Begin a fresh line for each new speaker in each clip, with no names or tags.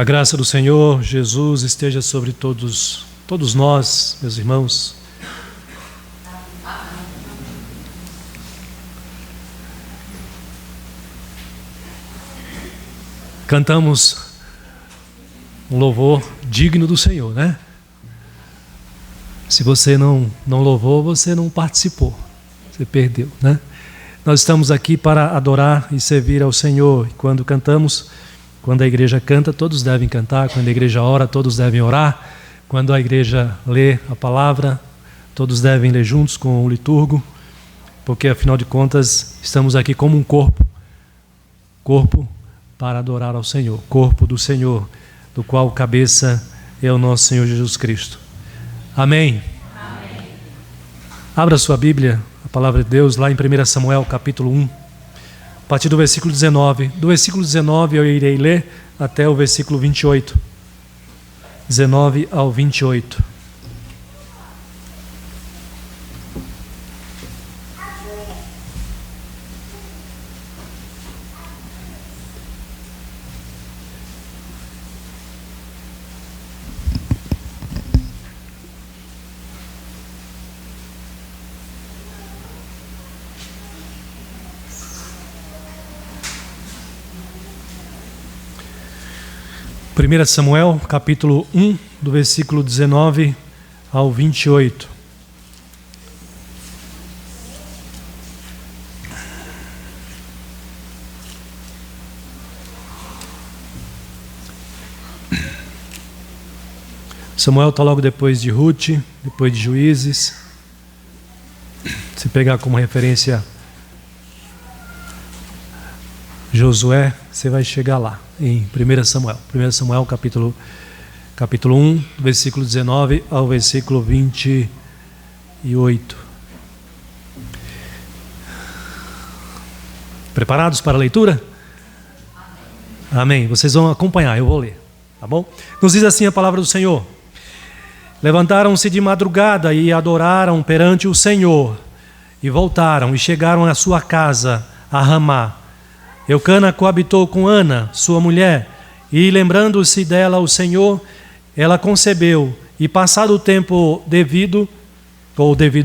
A graça do Senhor Jesus esteja sobre todos nós, meus irmãos. Cantamos um louvor digno do Senhor, né? Se você não louvou, você não participou, você perdeu, né? Nós estamos aqui para adorar e servir ao Senhor. E quando cantamos, quando a igreja canta, todos devem cantar. Quando a igreja ora, todos devem orar. Quando a igreja lê a palavra, todos devem ler juntos com o liturgo, porque afinal de contas estamos aqui como um corpo para adorar ao Senhor, corpo do Senhor, do qual o cabeça é o nosso Senhor Jesus Cristo. Amém? Amém. Abra sua Bíblia, a palavra de Deus, lá em 1 Samuel, capítulo 1, a partir do versículo 19. Do versículo 19 eu irei ler até o versículo 28. 19 ao 28. Primeira Samuel, capítulo 1, do versículo 19 ao 28. Samuel está logo depois de Ruth, depois de Juízes. Se pegar como referência Josué, você vai chegar lá, em 1 Samuel. 1 Samuel, capítulo 1, versículo 19 ao versículo 28. Preparados para a leitura? Amém. Vocês vão acompanhar, eu vou ler, tá bom? Nos diz assim a palavra do Senhor. Levantaram-se de madrugada e adoraram perante o Senhor, e voltaram e chegaram à sua casa, a Ramá. Eucana coabitou com Ana, sua mulher, e lembrando-se dela o Senhor, ela concebeu, e passado o tempo devido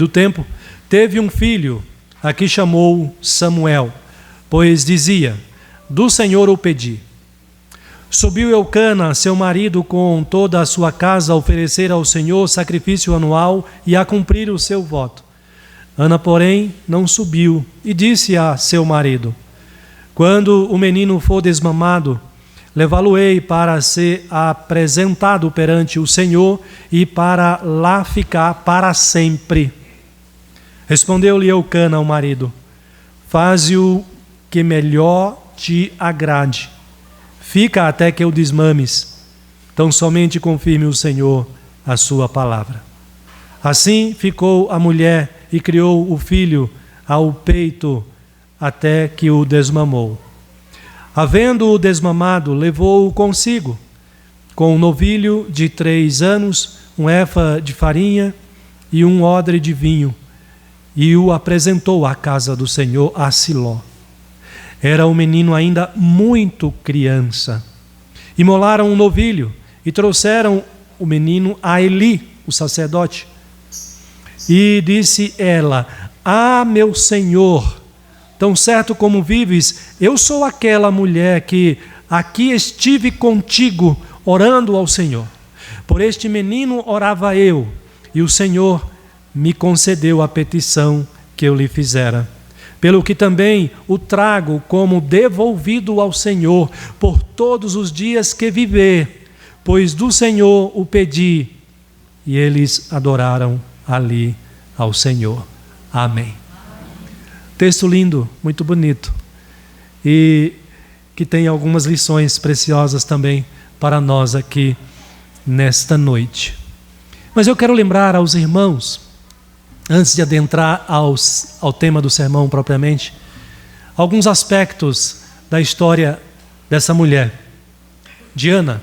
tempo, teve um filho, a que chamou Samuel, pois dizia: do Senhor o pedi. Subiu Eucana, seu marido, com toda a sua casa a oferecer ao Senhor sacrifício anual e a cumprir o seu voto. Ana, porém, não subiu, e disse a seu marido: quando o menino for desmamado, levá-lo-ei para ser apresentado perante o Senhor e para lá ficar para sempre. Respondeu-lhe Eucana, o marido: faze o que melhor te agrade. Fica até que o desmames. Tão somente confirme o Senhor a sua palavra. Assim ficou a mulher e criou o filho ao peito até que o desmamou. Havendo-o desmamado, levou-o consigo, com um novilho de 3 anos, um efa de farinha e um odre de vinho, e o apresentou à casa do Senhor, a Siló. Era o menino ainda muito criança. Imolaram um novilho e trouxeram o menino a Eli, o sacerdote. E disse ela: ah, meu senhor, tão certo como vives, eu sou aquela mulher que aqui estive contigo, orando ao Senhor. Por este menino orava eu, e o Senhor me concedeu a petição que eu lhe fizera. Pelo que também o trago como devolvido ao Senhor por todos os dias que viver, pois do Senhor o pedi. E eles adoraram ali ao Senhor. Amém. Texto lindo, muito bonito, e que tem algumas lições preciosas também para nós aqui nesta noite. Mas eu quero lembrar aos irmãos, antes de adentrar ao tema do sermão propriamente, alguns aspectos da história dessa mulher, de Ana.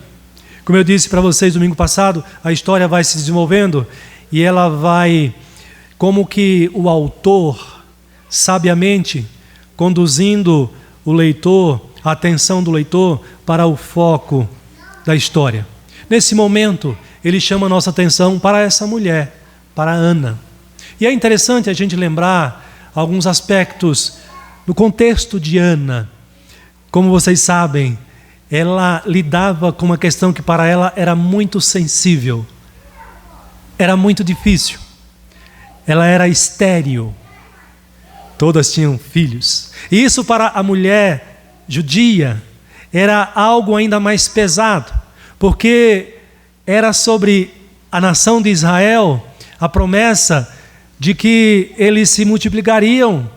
Como eu disse para vocês domingo passado, a história vai se desenvolvendo e ela vai, como que o autor sabiamente conduzindo o leitor, a atenção do leitor para o foco da história. Nesse momento, ele chama a nossa atenção para essa mulher, para Ana. E é interessante a gente lembrar alguns aspectos do contexto de Ana. Como vocês sabem, ela lidava com uma questão que para ela era muito sensível. Era muito difícil. Ela era estéril. Todas tinham filhos. E isso para a mulher judia era algo ainda mais pesado, porque era sobre a nação de Israel a promessa de que eles se multiplicariam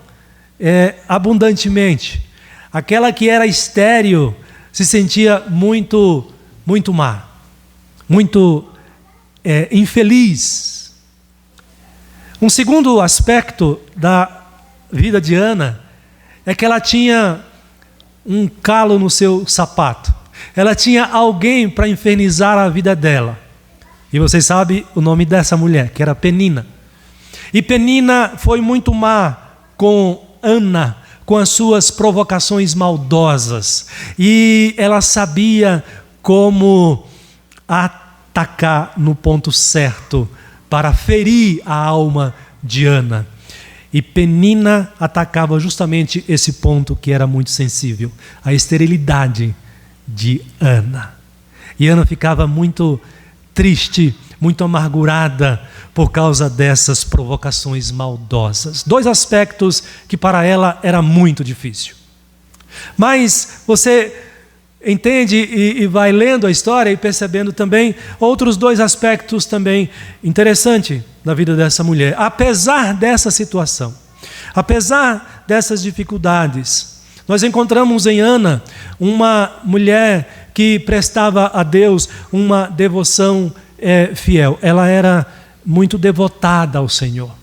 abundantemente. Aquela que era estéril se sentia muito má, muito infeliz. Um segundo aspecto da vida de Ana é que ela tinha um calo no seu sapato. Ela tinha alguém para infernizar a vida dela. E vocês sabem o nome dessa mulher, que era Penina. E Penina foi muito má com Ana, com as suas provocações maldosas. E ela sabia como atacar no ponto certo para ferir a alma de Ana. E Penina atacava justamente esse ponto que era muito sensível, a esterilidade de Ana. E Ana ficava muito triste, muito amargurada por causa dessas provocações maldosas. Dois aspectos que para ela era muito difícil. Mas você entende e vai lendo a história e percebendo também outros dois aspectos também interessantes da vida dessa mulher. Apesar dessa situação, apesar dessas dificuldades, nós encontramos em Ana uma mulher que prestava a Deus uma devoção fiel. Ela era muito devotada ao Senhor.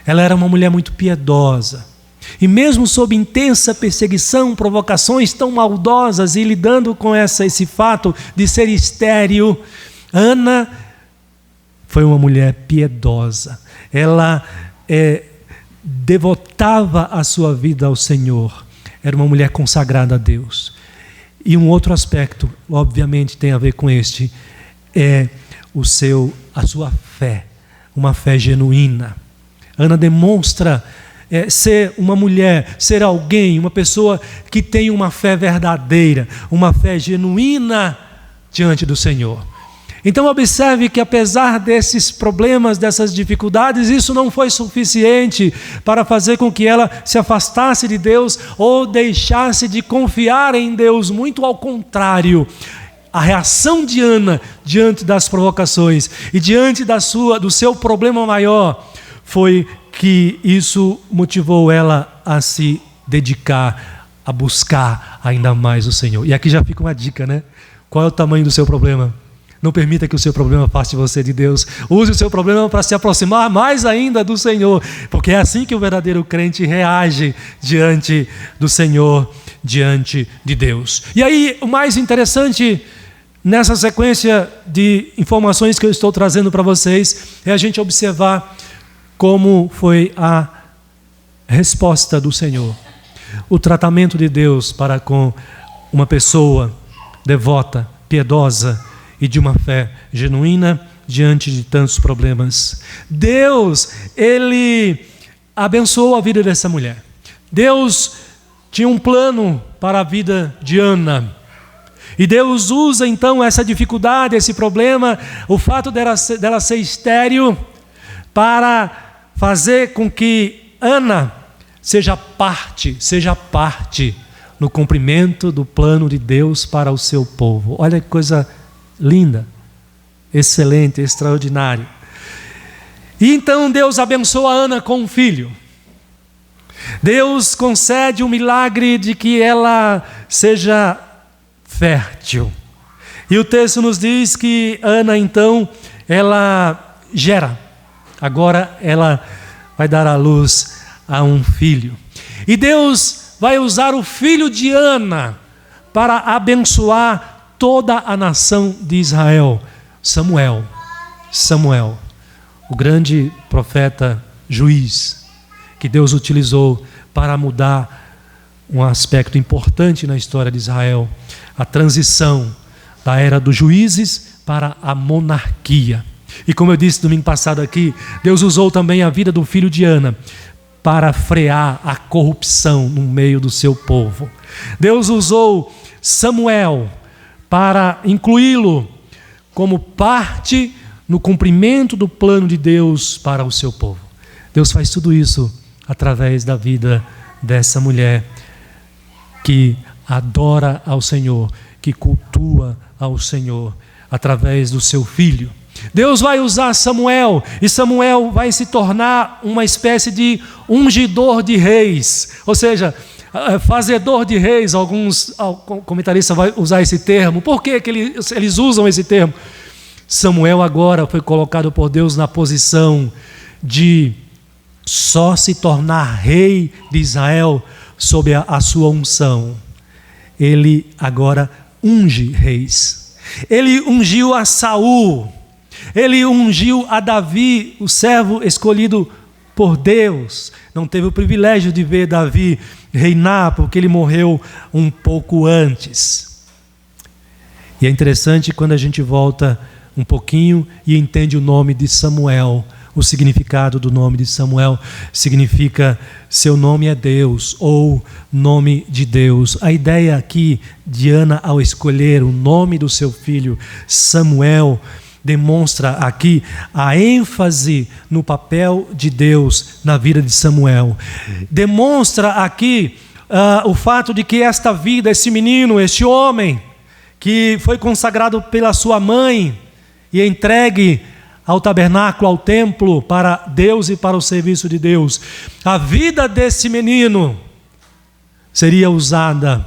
Ela era uma mulher muito piedosa. E mesmo sob intensa perseguição, provocações tão maldosas e lidando com esse fato de ser estéril, Ana foi uma mulher piedosa. Ela devotava a sua vida ao Senhor. Era uma mulher consagrada a Deus. E um outro aspecto, obviamente, tem a ver com este, é a sua fé, uma fé genuína. Ana demonstra ser uma mulher, ser alguém, uma pessoa que tem uma fé verdadeira, uma fé genuína diante do Senhor. Então observe que apesar desses problemas, dessas dificuldades, isso não foi suficiente para fazer com que ela se afastasse de Deus ou deixasse de confiar em Deus. Muito ao contrário, a reação de Ana diante das provocações e diante do seu problema maior foi que isso motivou ela a se dedicar, a buscar ainda mais o Senhor. E aqui já fica uma dica, né? Qual é o tamanho do seu problema? Não permita que o seu problema afaste você de Deus. Use o seu problema para se aproximar mais ainda do Senhor, porque é assim que o verdadeiro crente reage diante do Senhor, diante de Deus. E aí, o mais interessante nessa sequência de informações que eu estou trazendo para vocês é a gente observar como foi a resposta do Senhor, o tratamento de Deus para com uma pessoa devota, piedosa e de uma fé genuína diante de tantos problemas. Deus, Ele abençoou a vida dessa mulher. Deus tinha um plano para a vida de Ana. E Deus usa então essa dificuldade, esse problema, o fato dela ser estéril, para fazer com que Ana seja parte no cumprimento do plano de Deus para o seu povo. Olha que coisa linda, excelente, extraordinário. E então Deus abençoa Ana com um filho. Deus concede o milagre de que ela seja fértil. E o texto nos diz que Ana então, ela gera. Agora ela vai dar à luz a um filho. E Deus vai usar o filho de Ana para abençoar toda a nação de Israel. Samuel, o grande profeta juiz, que Deus utilizou para mudar um aspecto importante na história de Israel, a transição da era dos juízes para a monarquia. E como eu disse domingo passado aqui, Deus usou também a vida do filho de Ana para frear a corrupção no meio do seu povo. Deus usou Samuel para incluí-lo como parte no cumprimento do plano de Deus para o seu povo. Deus faz tudo isso através da vida dessa mulher que adora ao Senhor, que cultua ao Senhor através do seu filho. Deus vai usar Samuel, e Samuel vai se tornar uma espécie de ungidor de reis, ou seja, fazedor de reis. Alguns comentaristas vão usar esse termo. Por que eles usam esse termo? Samuel agora foi colocado por Deus na posição de só se tornar rei de Israel sob a sua unção. Ele agora unge reis. Ele ungiu a Saul. Ele ungiu a Davi, o servo escolhido por Deus. Não teve o privilégio de ver Davi reinar, porque ele morreu um pouco antes. E é interessante quando a gente volta um pouquinho e entende o nome de Samuel. O significado do nome de Samuel significa seu nome é Deus, ou nome de Deus. A ideia aqui de Ana, ao escolher o nome do seu filho Samuel, demonstra aqui a ênfase no papel de Deus na vida de Samuel. Demonstra aqui o fato de que esta vida, esse menino, este homem, que foi consagrado pela sua mãe e entregue ao tabernáculo, ao templo, para Deus e para o serviço de Deus, a vida desse menino seria usada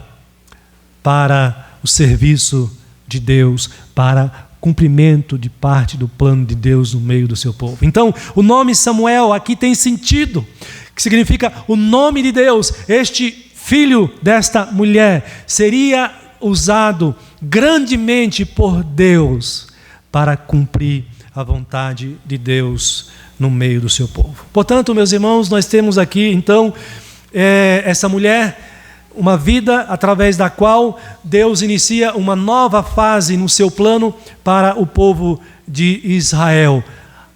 para o serviço de Deus, para cumprimento de parte do plano de Deus no meio do seu povo. Então, o nome Samuel aqui tem sentido, que significa o nome de Deus. Este filho desta mulher seria usado grandemente por Deus para cumprir a vontade de Deus no meio do seu povo. Portanto, meus irmãos, nós temos aqui, então, essa mulher, uma vida através da qual Deus inicia uma nova fase no seu plano para o povo de Israel,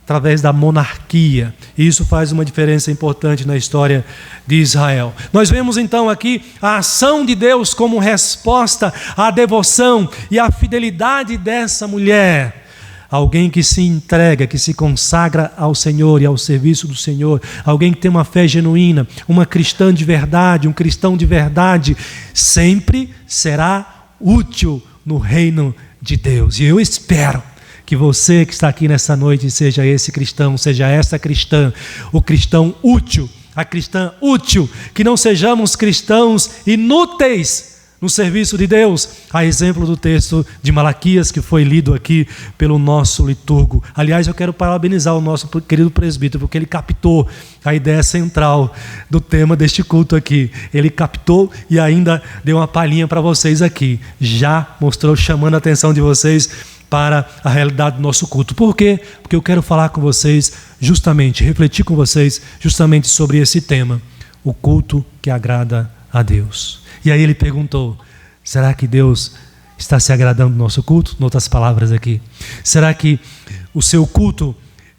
através da monarquia. E isso faz uma diferença importante na história de Israel. Nós vemos então aqui a ação de Deus como resposta à devoção e à fidelidade dessa mulher. Alguém que se entrega, que se consagra ao Senhor e ao serviço do Senhor. Alguém que tem uma fé genuína, uma cristã de verdade, um cristão de verdade, sempre será útil no reino de Deus. E eu espero que você que está aqui nessa noite seja esse cristão, seja essa cristã, o cristão útil, a cristã útil, que não sejamos cristãos inúteis no serviço de Deus, a exemplo do texto de Malaquias que foi lido aqui pelo nosso liturgo. Aliás, eu quero parabenizar o nosso querido presbítero, porque ele captou a ideia central do tema deste culto aqui. Ele captou e ainda deu uma palhinha para vocês aqui. Já mostrou, chamando a atenção de vocês para a realidade do nosso culto. Por quê? Porque eu quero falar com vocês justamente, refletir com vocês justamente sobre esse tema, o culto que agrada a Deus. E aí ele perguntou, será que Deus está se agradando do nosso culto? Em outras palavras aqui, será que o seu culto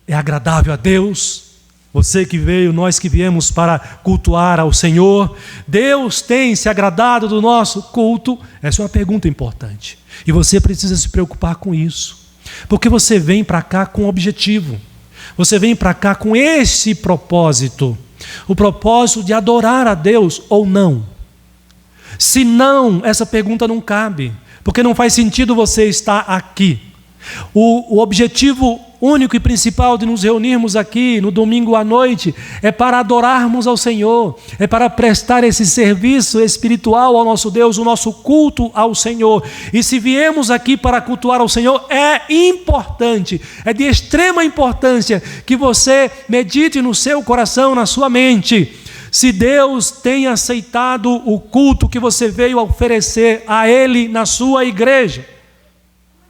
é agradável a Deus? Você que veio, nós que viemos para cultuar ao Senhor, Deus tem se agradado do nosso culto? Essa é uma pergunta importante. E você precisa se preocupar com isso, porque você vem para cá com um objetivo. Você vem para cá com esse propósito, o propósito de adorar a Deus ou não. Se não, essa pergunta não cabe, porque não faz sentido você estar aqui. O objetivo único e principal de nos reunirmos aqui no domingo à noite é para adorarmos ao Senhor, é para prestar esse serviço espiritual ao nosso Deus, o nosso culto ao Senhor. E se viemos aqui para cultuar ao Senhor, é importante, é de extrema importância que você medite no seu coração, na sua mente, se Deus tem aceitado o culto que você veio a oferecer a Ele na sua igreja.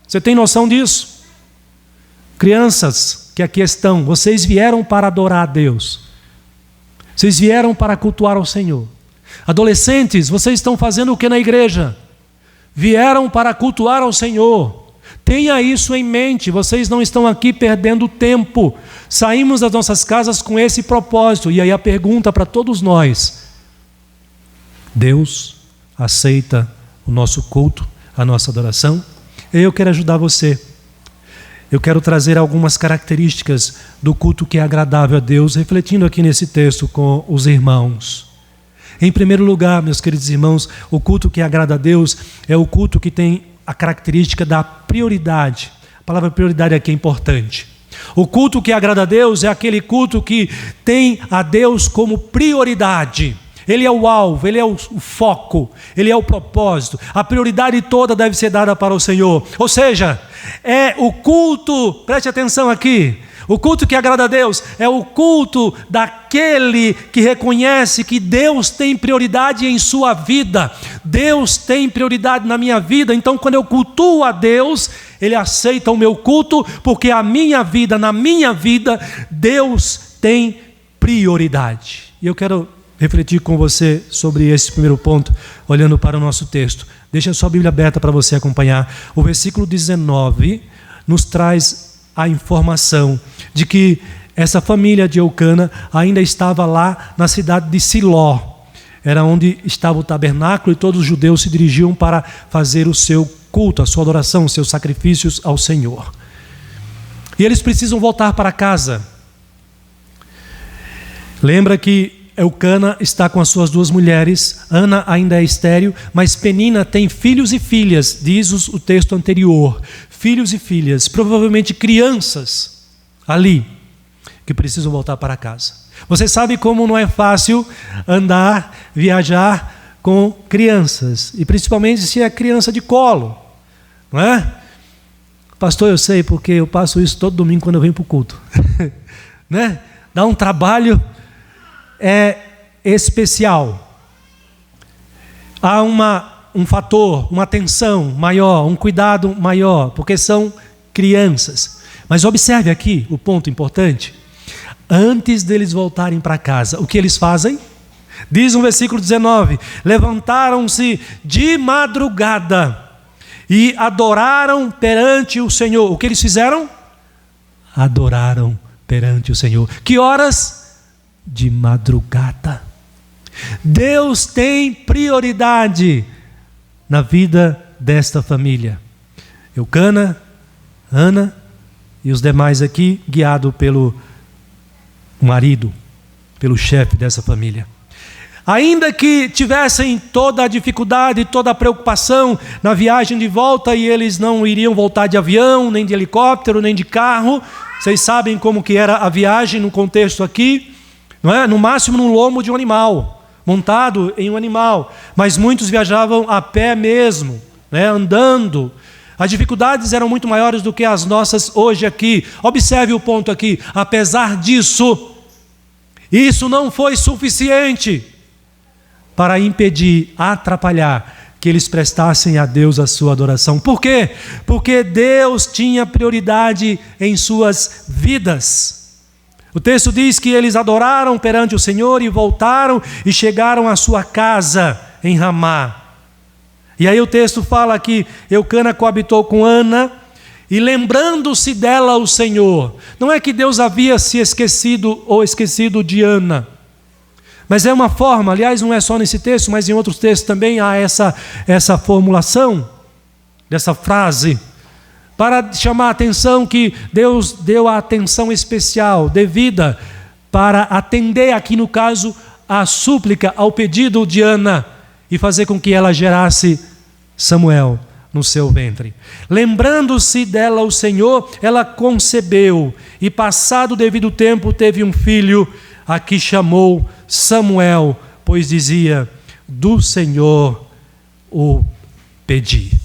Você tem noção disso? Crianças que aqui estão, vocês vieram para adorar a Deus. Vocês vieram para cultuar ao Senhor. Adolescentes, vocês estão fazendo o que na igreja? vieram para cultuar ao Senhor. Tenha isso em mente, vocês não estão aqui perdendo tempo. Saímos das nossas casas com esse propósito. E aí a pergunta para todos nós: Deus aceita o nosso culto, a nossa adoração? Eu quero ajudar você. Eu quero trazer algumas características do culto que é agradável a Deus, refletindo aqui nesse texto com os irmãos. Em primeiro lugar, meus queridos irmãos, o culto que agrada a Deus é o culto que tem a característica da prioridade. A palavra prioridade aqui é importante. O culto que agrada a Deus é aquele culto que tem a Deus como prioridade. Ele é o alvo, ele é o foco, ele é o propósito. A prioridade toda deve ser dada para o Senhor. Ou seja, é o culto, preste atenção aqui, o culto que agrada a Deus é o culto daquele que reconhece que Deus tem prioridade em sua vida. Deus tem prioridade na minha vida, então quando eu cultuo a Deus, Ele aceita o meu culto, porque a minha vida, na minha vida, Deus tem prioridade. E eu quero refletir com você sobre esse primeiro ponto, olhando para o nosso texto. Deixa a sua Bíblia aberta para você acompanhar. O versículo 19 nos traz a informação de que essa família de Eucana ainda estava lá na cidade de Siló. Era onde estava o tabernáculo e todos os judeus se dirigiam para fazer o seu culto, a sua adoração, os seus sacrifícios ao Senhor. E eles precisam voltar para casa. Lembra que Eucana está com as suas duas mulheres, Ana ainda é estéril, mas Penina tem filhos e filhas, diz o texto anterior, filhos e filhas, provavelmente crianças ali, que precisam voltar para casa. Você sabe como não é fácil andar, viajar com crianças, e principalmente se é criança de colo, não é? Pastor, eu sei, porque eu passo isso todo domingo quando eu venho para o culto, né? Dá um trabalho especial. Há um fator, uma atenção maior, um cuidado maior, porque são crianças. Mas observe aqui o ponto importante. Antes deles voltarem para casa, o que eles fazem? Diz no versículo 19: levantaram-se de madrugada e adoraram perante o Senhor. O que eles fizeram? Adoraram perante o Senhor. Que horas? De madrugada. Deus tem prioridade na vida desta família. Eucana, Ana e os demais aqui, guiado pelo marido, pelo chefe dessa família. Ainda que tivessem toda a dificuldade, toda a preocupação na viagem de volta, e eles não iriam voltar de avião, nem de helicóptero, nem de carro. Vocês sabem como que era a viagem no contexto aqui, não é? No máximo num lombo de um animal, montado em um animal. Mas muitos viajavam a pé mesmo, né? Andando. As dificuldades eram muito maiores do que as nossas hoje aqui. Observe o ponto aqui. Apesar disso, isso não foi suficiente para impedir, atrapalhar que eles prestassem a Deus a sua adoração. Por quê? Porque Deus tinha prioridade em suas vidas. O texto diz que eles adoraram perante o Senhor e voltaram e chegaram à sua casa em Ramá. E aí o texto fala que Eucana coabitou com Ana e lembrando-se dela o Senhor. Não é que Deus havia se esquecido ou esquecido de Ana, mas é uma forma, aliás não é só nesse texto, mas em outros textos também há essa formulação dessa frase, para chamar a atenção que Deus deu a atenção especial, devida, para atender aqui no caso a súplica, ao pedido de Ana, e fazer com que ela gerasse Samuel no seu ventre. Lembrando-se dela o Senhor, ela concebeu, e passado o devido tempo teve um filho, a que chamou Samuel, pois dizia: do Senhor o pedi.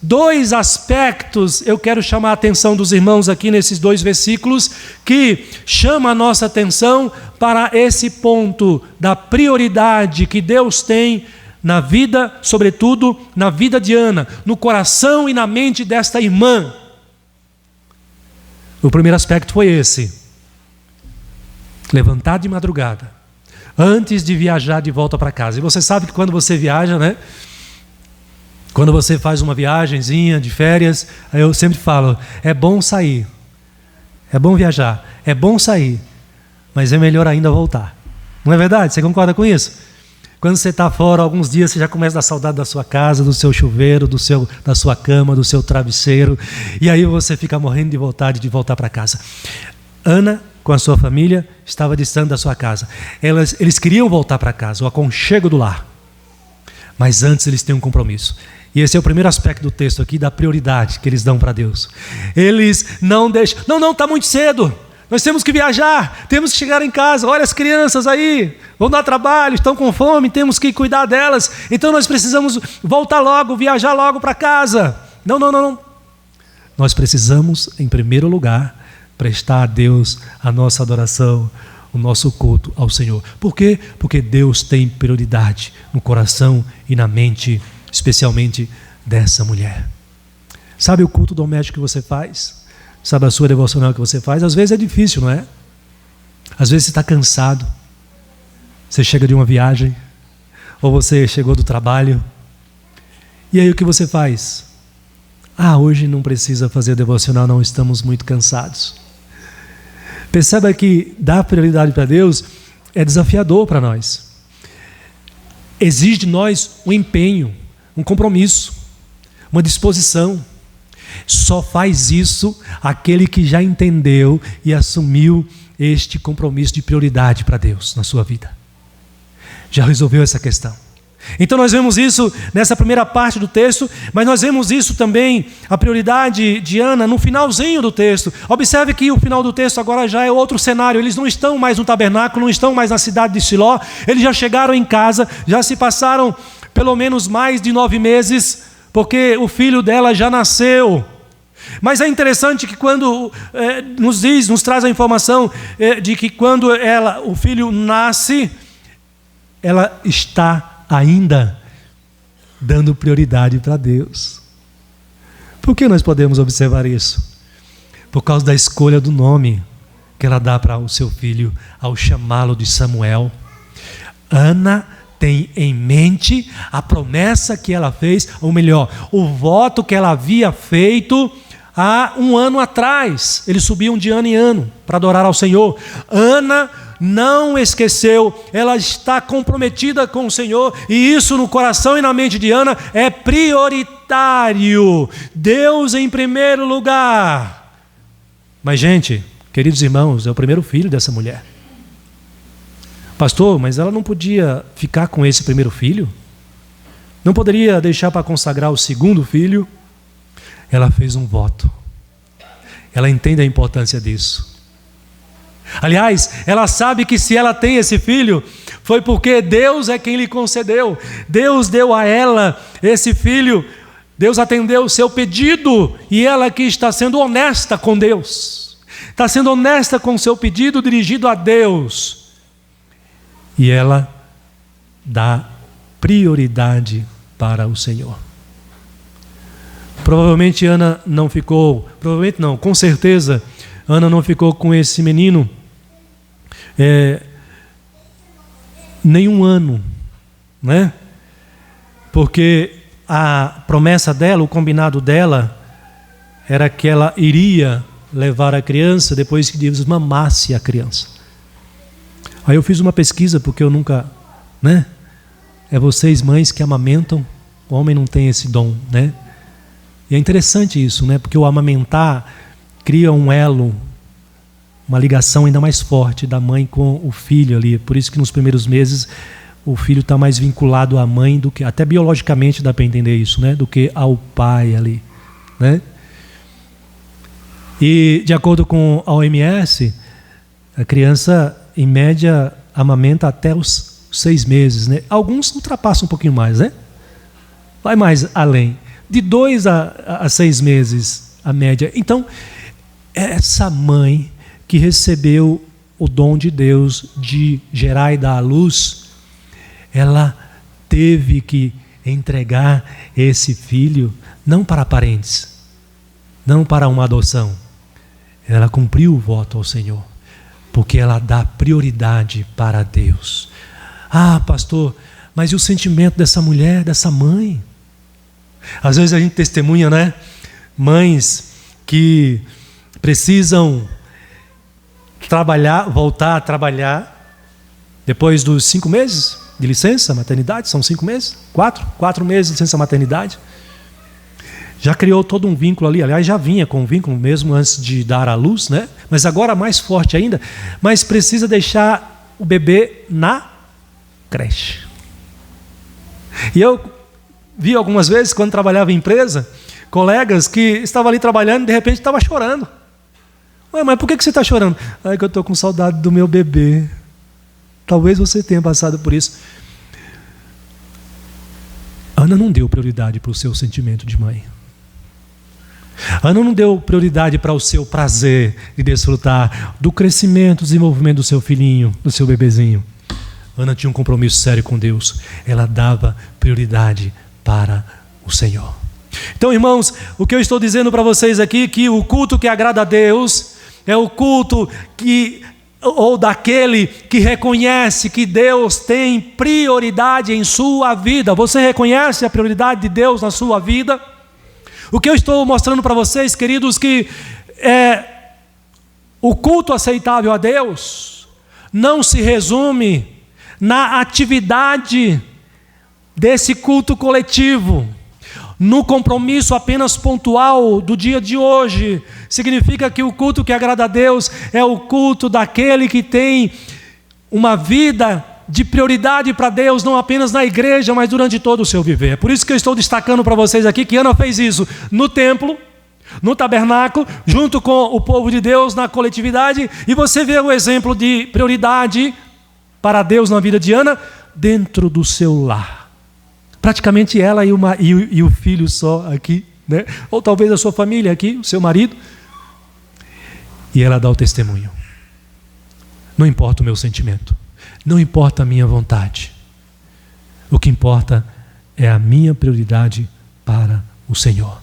Dois aspectos eu quero chamar a atenção dos irmãos aqui nesses dois versículos, que chama a nossa atenção para esse ponto da prioridade que Deus tem na vida, sobretudo na vida de Ana, no coração e na mente desta irmã. O primeiro aspecto foi esse: levantar de madrugada, antes de viajar de volta para casa. E você sabe que quando você viaja, né? Quando você faz uma viagenzinha de férias, eu sempre falo, é bom sair, é bom viajar, é bom sair, mas é melhor ainda voltar. Não é verdade? Você concorda com isso? Quando você está fora, alguns dias você já começa a dar saudade da sua casa, do seu chuveiro, da sua cama, do seu travesseiro, e aí você fica morrendo de vontade de voltar para casa. Ana, com a sua família, estava distante da sua casa. Eles queriam voltar para casa, o aconchego do lar. Mas antes eles têm um compromisso. E esse é o primeiro aspecto do texto aqui, da prioridade que eles dão para Deus. Eles não deixam, não, está muito cedo. Nós temos que viajar, temos que chegar em casa. Olha as crianças aí, vão dar trabalho, estão com fome, temos que cuidar delas. Então nós precisamos voltar logo, viajar logo para casa. Não. Nós precisamos, em primeiro lugar, prestar a Deus a nossa adoração, o nosso culto ao Senhor. Por quê? Porque Deus tem prioridade no coração e na mente, especialmente dessa mulher. Sabe o culto doméstico que você faz? Sabe a sua devocional que você faz? Às vezes é difícil, não é? Às vezes você está cansado. Você chega de uma viagem, ou você chegou do trabalho. E aí o que você faz? Hoje não precisa fazer devocional, não, estamos muito cansados. Perceba que dar prioridade para Deus é desafiador para nós. Exige de nós um empenho, um compromisso, uma disposição. Só faz isso aquele que já entendeu e assumiu este compromisso de prioridade para Deus na sua vida. Já resolveu essa questão. Então nós vemos isso nessa primeira parte do texto, mas nós vemos isso também, a prioridade de Ana, no finalzinho do texto. Observe que o final do texto agora já é outro cenário. Eles não estão mais no tabernáculo, não estão mais na cidade de Siló. Eles já chegaram em casa, já se passaram pelo menos mais de 9 meses, porque o filho dela já nasceu. Mas é interessante que quando nos traz a informação de que quando o filho nasce, ela está ainda dando prioridade para Deus. Por que nós podemos observar isso? Por causa da escolha do nome que ela dá para o seu filho ao chamá-lo de Samuel. Ana tem em mente a promessa que ela fez, ou melhor, o voto que ela havia feito há 1 ano atrás. Eles subiam de ano em ano para adorar ao Senhor. Ana não esqueceu, ela está comprometida com o Senhor, e isso no coração e na mente de Ana é prioritário. Deus em primeiro lugar. Mas gente, queridos irmãos, é o primeiro filho dessa mulher. Pastor, mas ela não podia ficar com esse primeiro filho? Não poderia deixar para consagrar o segundo filho? Ela fez um voto. Ela entende a importância disso. Aliás, ela sabe que se ela tem esse filho, foi porque Deus é quem lhe concedeu. Deus deu a ela esse filho. Deus atendeu o seu pedido, e ela aqui está sendo honesta com Deus. Está sendo honesta com o seu pedido dirigido a Deus. E ela dá prioridade para o Senhor. Provavelmente Ana não ficou, com certeza Ana não ficou com esse menino nenhum ano, né? Porque a promessa dela, o combinado dela, era que ela iria levar a criança depois que Deus mamasse a criança. Aí eu fiz uma pesquisa, porque eu nunca, né? É vocês mães que amamentam, o homem não tem esse dom, né? E é interessante isso, né? Porque o amamentar cria um elo, uma ligação ainda mais forte da mãe com o filho ali. Por isso que nos primeiros meses o filho está mais vinculado à mãe do que, até biologicamente dá para entender isso, né? Do que ao pai ali, né? E de acordo com a OMS, a criança em média amamenta até os 6 meses, né? Alguns ultrapassam um pouquinho mais, né? Vai mais além. De 2 a 6 meses a média. Então, essa mãe que recebeu o dom de Deus de gerar e dar à luz, ela teve que entregar esse filho não para parentes, não para uma adoção. Ela cumpriu o voto ao Senhor, porque ela dá prioridade para Deus. Pastor, mas e o sentimento dessa mulher, dessa mãe? Às vezes a gente testemunha, né? Mães que precisam voltar a trabalhar depois dos 5 meses de licença maternidade. São 5 meses? 4 meses de licença maternidade. Já criou todo um vínculo ali. Aliás, já vinha com um vínculo mesmo antes de dar à luz, né? Mas agora mais forte ainda. Mas precisa deixar o bebê na creche. E eu vi algumas vezes, quando trabalhava em empresa, colegas que estavam ali trabalhando e de repente estavam chorando. Ué, mas por que você está chorando? É que eu estou com saudade do meu bebê. Talvez você tenha passado por isso. Ana não deu prioridade para o seu sentimento de mãe. Ana não deu prioridade para o seu prazer de desfrutar do crescimento, desenvolvimento do seu filhinho, do seu bebezinho. Ana tinha um compromisso sério com Deus. Ela dava prioridade para o Senhor. Então, irmãos, o que eu estou dizendo para vocês aqui, que o culto que agrada a Deus é o culto ou daquele que reconhece que Deus tem prioridade em sua vida. Você reconhece a prioridade de Deus na sua vida? O que eu estou mostrando para vocês, queridos, que o culto aceitável a Deus não se resume na atividade desse culto coletivo, no compromisso apenas pontual do dia de hoje. Significa que o culto que agrada a Deus é o culto daquele que tem uma vida de prioridade para Deus, não apenas na igreja, mas durante todo o seu viver. É por isso que eu estou destacando para vocês aqui que Ana fez isso no templo, no tabernáculo, junto com o povo de Deus, na coletividade, e você vê o exemplo de prioridade para Deus na vida de Ana dentro do seu lar. Praticamente ela e o filho só aqui, né? Ou talvez a sua família aqui, o seu marido. E ela dá o testemunho. Não importa o meu sentimento, não importa a minha vontade. O que importa é a minha prioridade para o Senhor.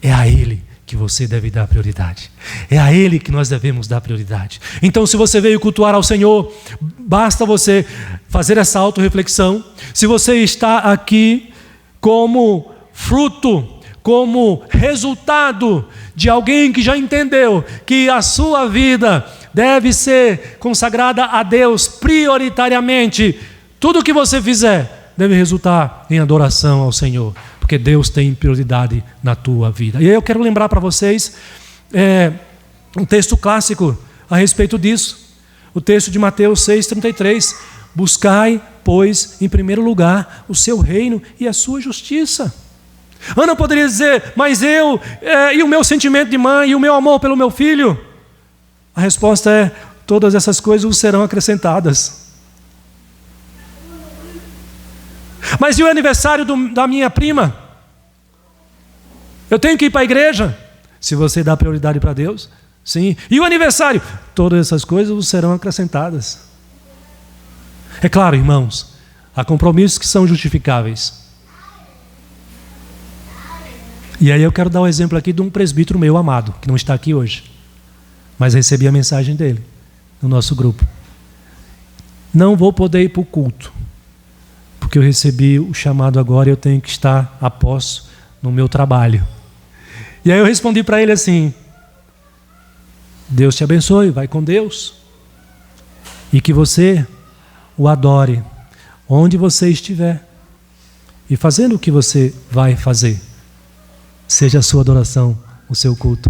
É a Ele que você deve dar prioridade. É a Ele que nós devemos dar prioridade. Então, se você veio cultuar ao Senhor, basta você fazer essa autorreflexão. Se você está aqui como fruto, como resultado de alguém que já entendeu que a sua vida deve ser consagrada a Deus prioritariamente, tudo que você fizer deve resultar em adoração ao Senhor, porque Deus tem prioridade na tua vida. E aí eu quero lembrar para vocês um texto clássico a respeito disso, o texto de Mateus 6,33. Buscai, pois, em primeiro lugar o seu reino e a sua justiça. Ana poderia dizer, mas eu e o meu sentimento de mãe e o meu amor pelo meu filho? A resposta é, todas essas coisas serão acrescentadas. Mas e o aniversário da minha prima? Eu tenho que ir para a igreja? Se você dá prioridade para Deus, sim. E o aniversário? Todas essas coisas serão acrescentadas. É claro, irmãos, há compromissos que são justificáveis. E aí eu quero dar um exemplo aqui de um presbítero meu amado, que não está aqui hoje, mas recebi a mensagem dele no nosso grupo. Não vou poder ir para o culto, porque eu recebi o chamado agora e eu tenho que estar a posto no meu trabalho. E aí eu respondi para ele assim, Deus te abençoe, vai com Deus, e que você o adore onde você estiver, e fazendo o que você vai fazer, seja a sua adoração, o seu culto.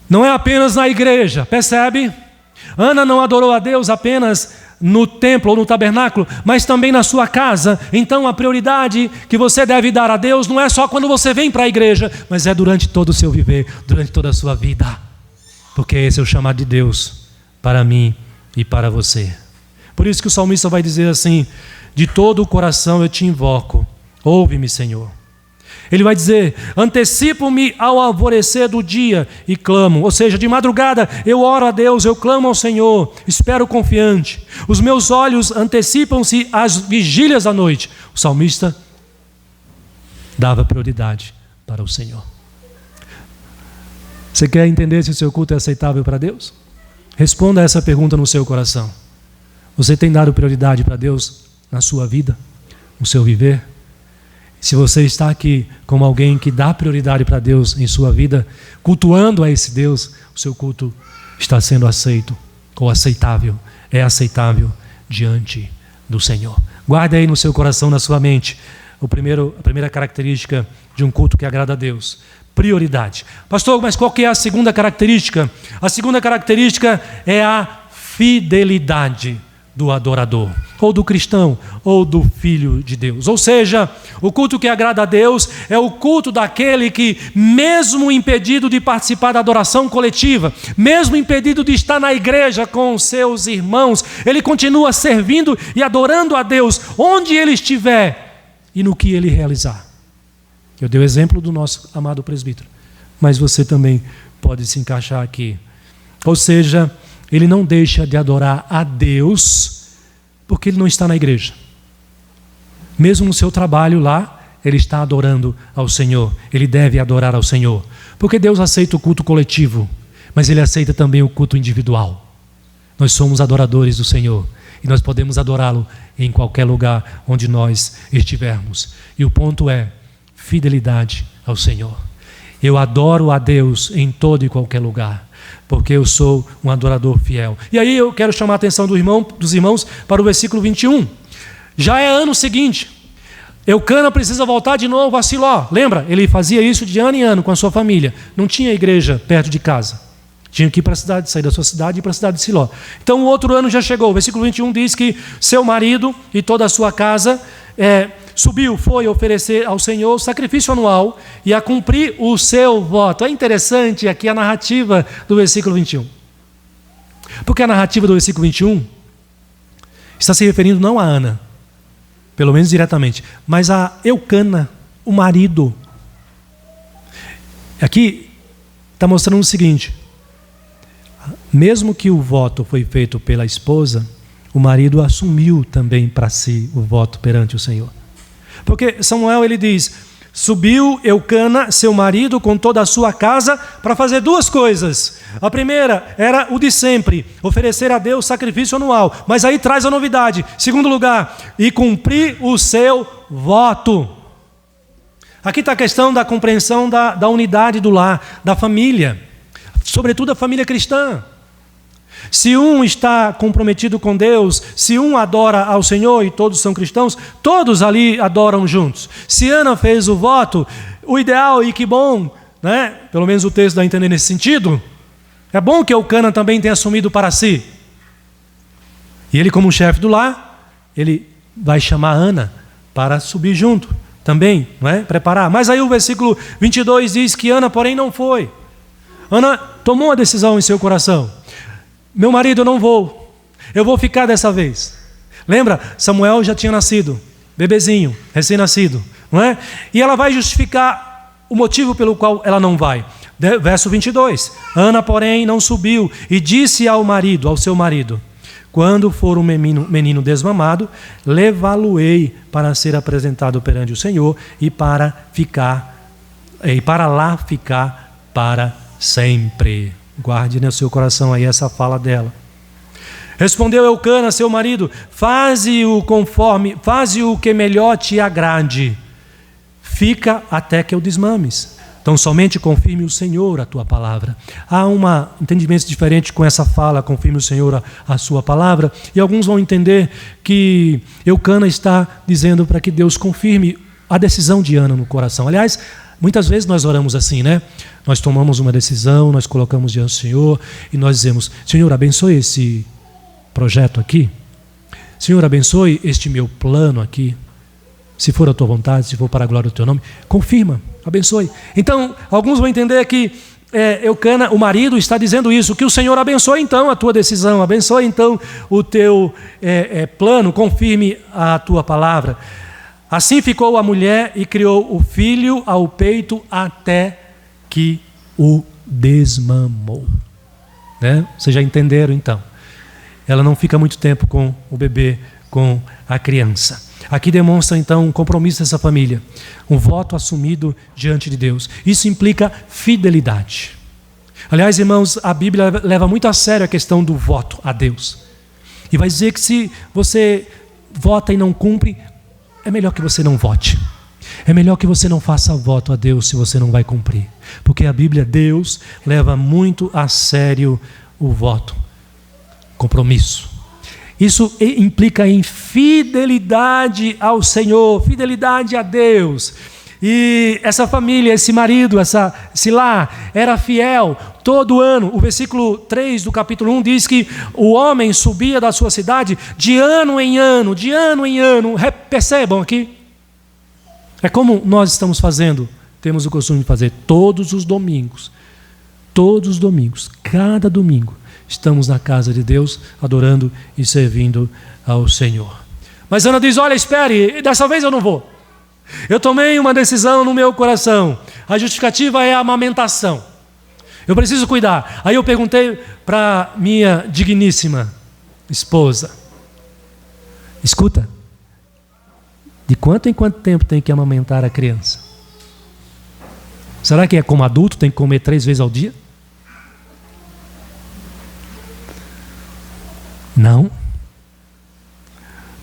Não é apenas na igreja, percebe? Ana não adorou a Deus apenas no templo ou no tabernáculo, mas também na sua casa. Então a prioridade que você deve dar a Deus não é só quando você vem para a igreja, mas é durante todo o seu viver, durante toda a sua vida. Porque esse é o chamado de Deus para mim e para você. Por isso que o salmista vai dizer assim, de todo o coração eu te invoco, ouve-me, Senhor. Ele vai dizer, antecipo-me ao alvorecer do dia e clamo. Ou seja, de madrugada eu oro a Deus, eu clamo ao Senhor, espero confiante. Os meus olhos antecipam-se às vigílias da noite. O salmista dava prioridade para o Senhor. Você quer entender se o seu culto é aceitável para Deus? Responda a essa pergunta no seu coração. Você tem dado prioridade para Deus na sua vida, no seu viver? Se você está aqui como alguém que dá prioridade para Deus em sua vida, cultuando a esse Deus, o seu culto está sendo aceito ou aceitável, é aceitável diante do Senhor. Guarde aí no seu coração, na sua mente, a primeira característica de um culto que agrada a Deus: prioridade. Pastor, mas qual que é a segunda característica? A segunda característica é a fidelidade do adorador, ou do cristão, ou do filho de Deus. Ou seja, o culto que agrada a Deus é o culto daquele que, mesmo impedido de participar da adoração coletiva, mesmo impedido de estar na igreja com seus irmãos, ele continua servindo e adorando a Deus onde ele estiver e no que ele realizar. Eu dei o exemplo do nosso amado presbítero, mas você também pode se encaixar aqui. Ou seja, ele não deixa de adorar a Deus porque ele não está na igreja. Mesmo no seu trabalho lá, ele está adorando ao Senhor. Ele deve adorar ao Senhor. Porque Deus aceita o culto coletivo, mas ele aceita também o culto individual. Nós somos adoradores do Senhor e nós podemos adorá-lo em qualquer lugar onde nós estivermos. E o ponto é fidelidade ao Senhor. Eu adoro a Deus em todo e qualquer lugar, porque eu sou um adorador fiel. E aí eu quero chamar a atenção dos irmãos para o versículo 21. Já é ano seguinte. Eucana precisa voltar de novo a Siló. Lembra? Ele fazia isso de ano em ano com a sua família. Não tinha igreja perto de casa. Tinha que ir para a cidade, sair da sua cidade e ir para a cidade de Siló. Então o outro ano já chegou. O versículo 21 diz que seu marido e toda a sua casa foi oferecer ao Senhor o sacrifício anual e a cumprir o seu voto. É interessante aqui a narrativa do versículo 21. Porque a narrativa do versículo 21 está se referindo não a Ana, pelo menos diretamente, mas a Eucana, o marido. Aqui está mostrando o seguinte: mesmo que o voto foi feito pela esposa, o marido assumiu também para si o voto perante o Senhor. Porque Samuel, ele diz: subiu Eucana, seu marido, com toda a sua casa, para fazer duas coisas. A primeira era o de sempre, oferecer a Deus sacrifício anual. Mas aí traz a novidade. Segundo lugar, e cumprir o seu voto. Aqui está a questão da compreensão da unidade do lar, da família, sobretudo a família cristã. Se um está comprometido com Deus, se um adora ao Senhor e todos são cristãos, todos ali adoram juntos. Se Ana fez o voto, o ideal, e que bom, né? Pelo menos o texto dá a entender nesse sentido, é bom que Eucana também tenha assumido para si. E ele, como chefe do lar, ele vai chamar Ana para subir junto também, não é? Preparar. Mas aí o versículo 22 diz que Ana, porém, não foi. Ana tomou uma decisão em seu coração. Meu marido, eu não vou. Eu vou ficar dessa vez. Lembra? Samuel já tinha nascido, bebezinho, recém-nascido, não é? E ela vai justificar o motivo pelo qual ela não vai. Verso 22. Ana, porém, não subiu e disse ao seu marido: quando for um menino desmamado, levá-lo-ei para ser apresentado perante o Senhor e para lá ficar para sempre. Guarde no seu coração aí essa fala dela. Respondeu Eucana, seu marido: faze-o que melhor te agrade. Fica até que eu desmames. Então somente confirme o Senhor a tua palavra. Há um entendimento diferente com essa fala: confirme o Senhor a sua palavra. E alguns vão entender que Eucana está dizendo para que Deus confirme a decisão de Ana no coração. Aliás, muitas vezes nós oramos assim, né? Nós tomamos uma decisão, nós colocamos diante do Senhor e nós dizemos: Senhor, abençoe esse projeto aqui. Senhor, abençoe este meu plano aqui. Se for a tua vontade, se for para a glória do teu nome, confirma, abençoe. Então, alguns vão entender que Eucana, o marido, está dizendo isso, que o Senhor abençoe então a tua decisão, abençoe então o teu plano, confirme a tua palavra. Assim ficou a mulher e criou o filho ao peito até que o desmamou. Né? Vocês já entenderam então. Ela não fica muito tempo com o bebê, com a criança. Aqui demonstra então um compromisso dessa família, um voto assumido diante de Deus. Isso implica fidelidade. Aliás, irmãos, a Bíblia leva muito a sério a questão do voto a Deus. E vai dizer que se você vota e não cumpre, é melhor que você não vote. É melhor que você não faça voto a Deus se você não vai cumprir. Porque a Bíblia, Deus leva muito a sério o voto, compromisso. Isso implica em fidelidade ao Senhor, fidelidade a Deus. E essa família, esse marido, esse lar, era fiel todo ano. O versículo 3 do capítulo 1 diz que o homem subia da sua cidade de ano em ano, de ano em ano. Percebam aqui? É como nós estamos fazendo, temos o costume de fazer todos os domingos, cada domingo, estamos na casa de Deus, adorando e servindo ao Senhor. Mas Ana diz, olha, espere, dessa vez eu não vou. Eu tomei uma decisão no meu coração, a justificativa é a amamentação. Eu preciso cuidar. Aí eu perguntei para minha digníssima esposa, escuta, de quanto em quanto tempo tem que amamentar a criança? Será que é como adulto, tem que comer 3 vezes ao dia? Não.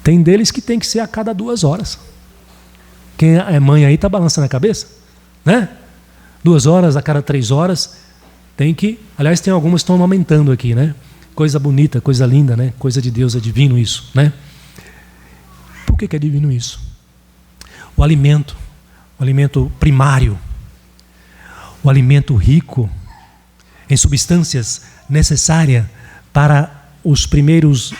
Tem deles que tem que ser a cada 2 horas. Quem é mãe aí está balançando a cabeça, né? 2 horas a cada 3 horas tem que... Aliás, tem algumas que estão amamentando aqui, né? Coisa bonita, coisa linda, né? Coisa de Deus, é divino isso, né? Por que é divino isso? O alimento primário, o alimento rico em substâncias necessárias para os primeiros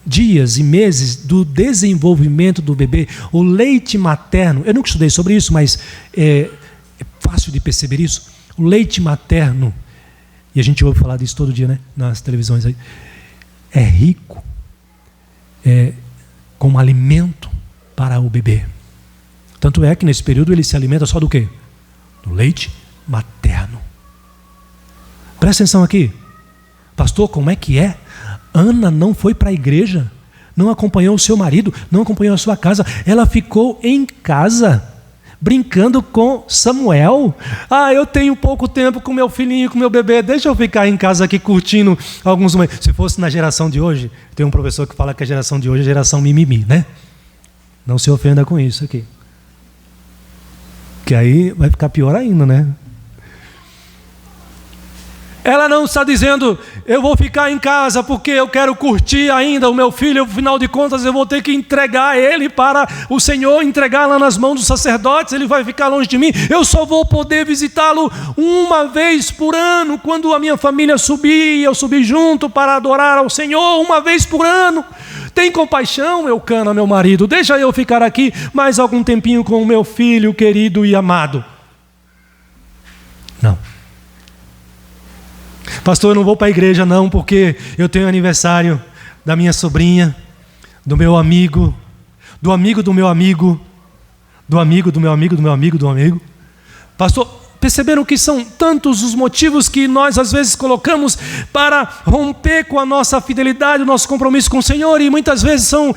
dias e meses do desenvolvimento do bebê, o leite materno. Eu nunca estudei sobre isso, mas é fácil de perceber isso. O leite materno, e a gente ouve falar disso todo dia, né? Nas televisões aí, é rico como alimento para o bebê. Tanto é que nesse período ele se alimenta só do quê? Do leite materno. Presta atenção aqui. Pastor, como é que é? Ana não foi para a igreja, não acompanhou o seu marido, não acompanhou a sua casa. Ela ficou em casa, brincando com Samuel. Eu tenho pouco tempo com meu filhinho, com meu bebê, deixa eu ficar em casa aqui curtindo alguns momentos. Se fosse na geração de hoje, tem um professor que fala que a geração de hoje é a geração mimimi, né? Não se ofenda com isso aqui. Que aí vai ficar pior ainda, né? Ela não está dizendo, eu vou ficar em casa porque eu quero curtir ainda o meu filho, afinal de contas eu vou ter que entregar ele para o Senhor, entregar lá nas mãos dos sacerdotes, ele vai ficar longe de mim, eu só vou poder visitá-lo uma vez por ano, quando a minha família subir, eu subir junto para adorar ao Senhor, uma vez por ano. Tem compaixão, Eucana, meu marido, deixa eu ficar aqui mais algum tempinho com o meu filho querido e amado. Não. Pastor, eu não vou para a igreja não, porque eu tenho aniversário da minha sobrinha, do meu amigo, do amigo do meu amigo, do amigo do meu amigo, do meu amigo, do amigo. Pastor, perceberam que são tantos os motivos que nós às vezes colocamos para romper com a nossa fidelidade, o nosso compromisso com o Senhor, e muitas vezes são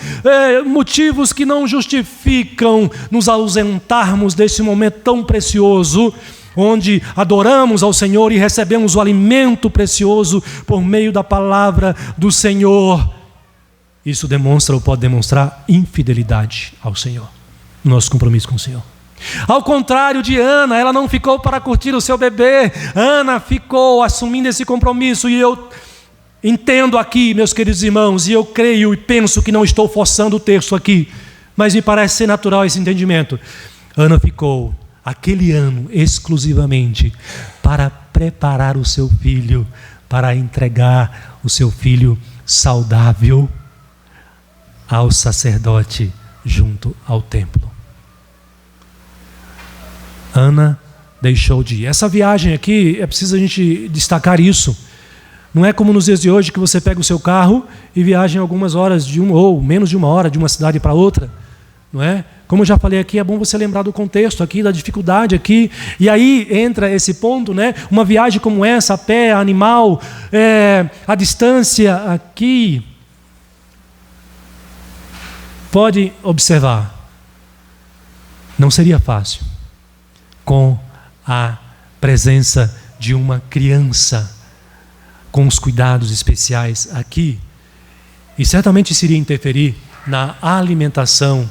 motivos que não justificam nos ausentarmos desse momento tão precioso, onde adoramos ao Senhor e recebemos o alimento precioso por meio da palavra do Senhor. Isso demonstra ou pode demonstrar infidelidade ao Senhor, nosso compromisso com o Senhor. Ao contrário de Ana, ela não ficou para curtir o seu bebê, Ana ficou assumindo esse compromisso, e eu entendo aqui, meus queridos irmãos, e eu creio e penso que não estou forçando o texto aqui, mas me parece ser natural esse entendimento. Ana ficou aquele ano exclusivamente para preparar o seu filho, para entregar o seu filho saudável ao sacerdote junto ao templo. Ana deixou de ir. Essa viagem aqui, é preciso a gente destacar isso. Não é como nos dias de hoje que você pega o seu carro e viaja em algumas horas, ou menos de 1 hora, de uma cidade para outra. Não é? Como eu já falei aqui, é bom você lembrar do contexto aqui, da dificuldade aqui. E aí entra esse ponto, né? Uma viagem como essa, a pé, animal, a distância aqui. Pode observar, não seria fácil com a presença de uma criança, com os cuidados especiais aqui. E certamente isso iria interferir na alimentação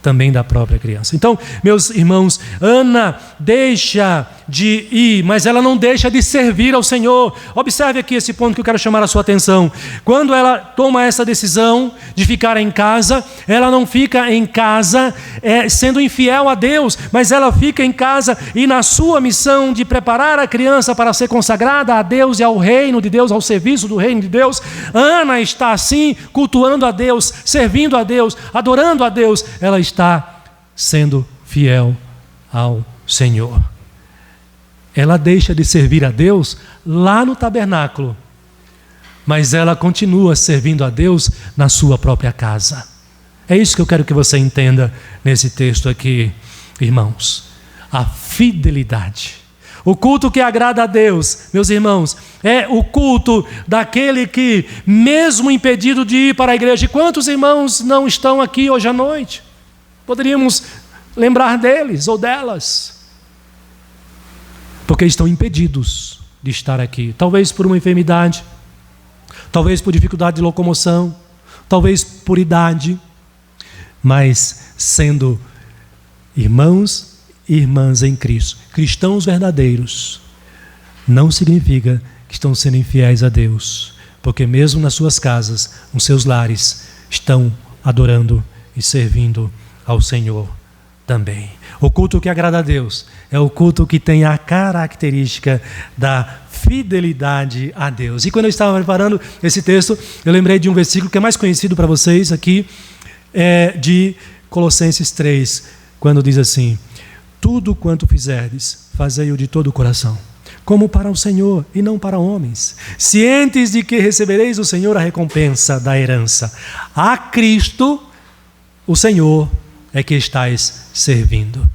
também da própria criança. Então, meus irmãos, Ana deixa de ir, mas ela não deixa de servir ao Senhor. Observe aqui esse ponto que eu quero chamar a sua atenção. Quando ela toma essa decisão de ficar em casa, ela não fica em casa sendo infiel a Deus, mas ela fica em casa e na sua missão de preparar a criança para ser consagrada a Deus e ao reino de Deus, ao serviço do reino de Deus, Ana está assim cultuando a Deus, servindo a Deus, adorando a Deus. Ela está sendo fiel ao Senhor. Ela deixa de servir a Deus lá no tabernáculo, mas ela continua servindo a Deus na sua própria casa. É isso que eu quero que você entenda nesse texto aqui, irmãos. A fidelidade. O culto que agrada a Deus, meus irmãos, é o culto daquele que, mesmo impedido de ir para a igreja, e quantos irmãos não estão aqui hoje à noite? Poderíamos lembrar deles ou delas, porque estão impedidos de estar aqui, talvez por uma enfermidade, talvez por dificuldade de locomoção, talvez por idade, mas sendo irmãos e irmãs em Cristo, cristãos verdadeiros, não significa que estão sendo infiéis a Deus, porque mesmo nas suas casas, nos seus lares, estão adorando e servindo ao Senhor também. O culto que agrada a Deus é o culto que tem a característica da fidelidade a Deus. E quando eu estava preparando esse texto, eu lembrei de um versículo que é mais conhecido para vocês aqui, de Colossenses 3, quando diz assim: tudo quanto fizerdes, fazei-o de todo o coração, como para o Senhor e não para homens, cientes de que recebereis do Senhor a recompensa da herança. A Cristo, o Senhor, é que estais servindo.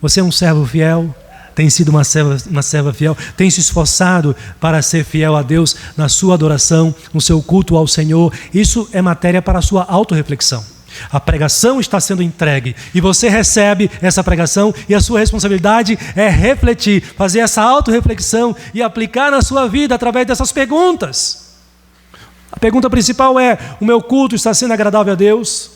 Você é um servo fiel? Tem sido uma serva fiel? Tem se esforçado para ser fiel a Deus na sua adoração, no seu culto ao Senhor? Isso é matéria para a sua autorreflexão. A pregação está sendo entregue e você recebe essa pregação e a sua responsabilidade é refletir, fazer essa autorreflexão e aplicar na sua vida através dessas perguntas. A pergunta principal é: o meu culto está sendo agradável a Deus?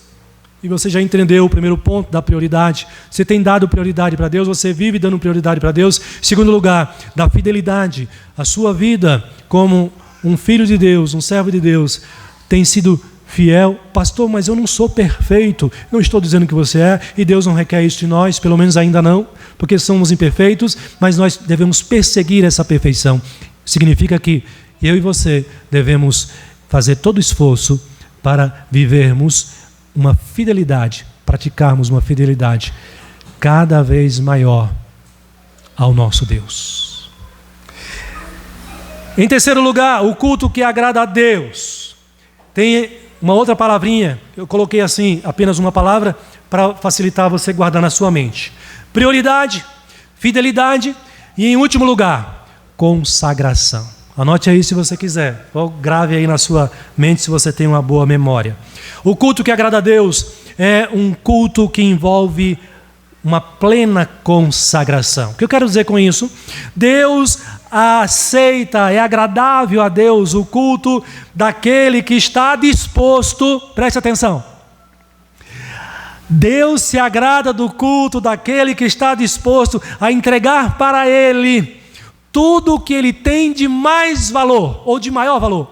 E você já entendeu o primeiro ponto da prioridade. Você tem dado prioridade para Deus, você vive dando prioridade para Deus. Segundo lugar, da fidelidade. A sua vida como um filho de Deus, um servo de Deus, tem sido fiel. Pastor, mas eu não sou perfeito. Não estou dizendo que você é, e Deus não requer isso de nós, pelo menos ainda não, porque somos imperfeitos, mas nós devemos perseguir essa perfeição. Significa que eu e você devemos fazer todo o esforço para vivermos uma fidelidade, praticarmos uma fidelidade cada vez maior ao nosso Deus. Em terceiro lugar, o culto que agrada a Deus. Tem uma outra palavrinha, eu coloquei assim, apenas uma palavra, para facilitar você guardar na sua mente. Prioridade, fidelidade e, em último lugar, consagração. Anote aí se você quiser, ou grave aí na sua mente se você tem uma boa memória. O culto que agrada a Deus é um culto que envolve uma plena consagração. O que eu quero dizer com isso? Deus aceita, é agradável a Deus o culto daquele que está disposto, preste atenção, Deus se agrada do culto daquele que está disposto a entregar para Ele tudo o que Ele tem de mais valor, ou de maior valor.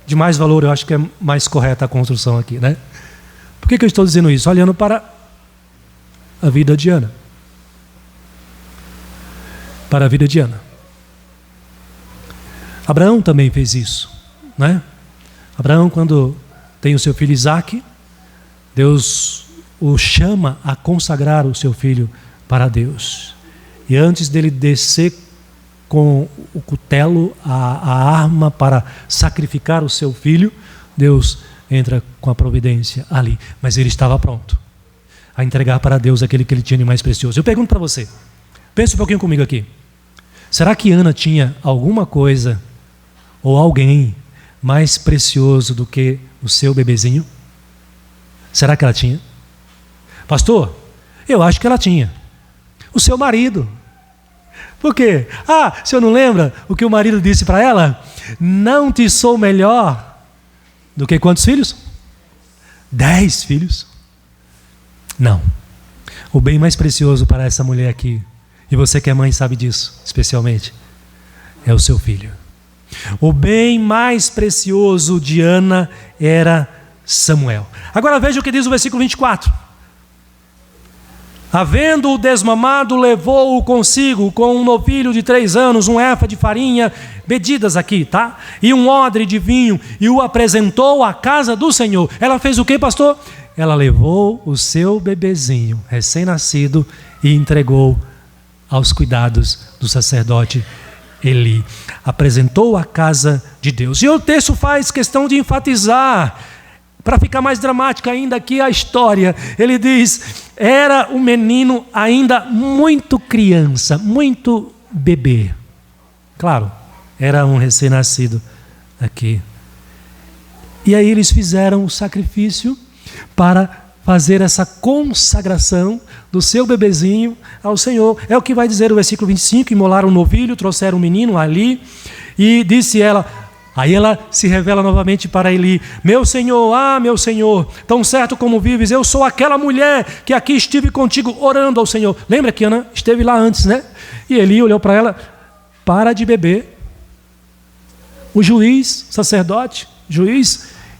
De mais valor, eu acho que é mais correta a construção aqui, né? Por que eu estou dizendo isso? Olhando para a vida de Ana. Para a vida de Ana. Abraão também fez isso, né? Abraão, quando tem o seu filho Isaque, Deus o chama a consagrar o seu filho para Deus. E antes dele descer com o cutelo, a arma para sacrificar o seu filho, Deus entra com a providência ali. Mas ele estava pronto a entregar para Deus aquele que ele tinha de mais precioso. Eu pergunto para você, pense um pouquinho comigo aqui. Será que Ana tinha alguma coisa ou alguém mais precioso do que o seu bebezinho? Será que ela tinha? Pastor, eu acho que ela tinha. O seu marido. Por quê? O senhor não lembra o que o marido disse para ela? Não te sou melhor do que quantos filhos? 10 filhos. Não. O bem mais precioso para essa mulher aqui, e você que é mãe sabe disso, especialmente, é o seu filho. O bem mais precioso de Ana era Samuel. Agora veja o que diz o versículo 24. Havendo-o desmamado, levou-o consigo com um novilho de 3 anos, um efa de farinha, medidas aqui, tá? E um odre de vinho, e o apresentou à casa do Senhor. Ela fez o que, pastor? Ela levou o seu bebezinho, recém-nascido, e entregou aos cuidados do sacerdote Eli. Apresentou à casa de Deus. E o texto faz questão de enfatizar, para ficar mais dramática ainda aqui a história, ele diz, era um menino ainda muito criança, muito bebê. Claro, era um recém-nascido aqui. E aí eles fizeram o sacrifício para fazer essa consagração do seu bebezinho ao Senhor. É o que vai dizer o versículo 25, imolaram um novilho, trouxeram um menino ali, e disse ela, aí ela se revela novamente para Eli, meu Senhor, tão certo como vives, eu sou aquela mulher que aqui estive contigo orando ao Senhor. Lembra que Ana esteve lá antes, né? E Eli olhou para ela, para de beber. O sacerdote,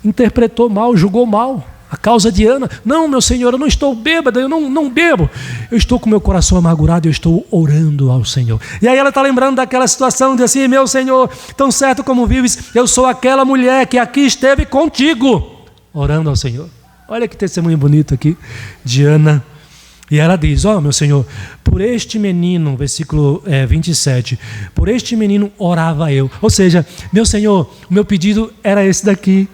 interpretou mal, julgou mal a causa de Ana. Não, meu Senhor, eu não estou bêbada, eu não bebo. Eu estou com meu coração amargurado, eu estou orando ao Senhor. E aí ela está lembrando daquela situação de assim, meu Senhor, tão certo como vives, eu sou aquela mulher que aqui esteve contigo, orando ao Senhor. Olha que testemunho bonito aqui de Ana. E ela diz, meu Senhor, por este menino, versículo 27, por este menino orava eu. Ou seja, meu Senhor, o meu pedido era esse daqui.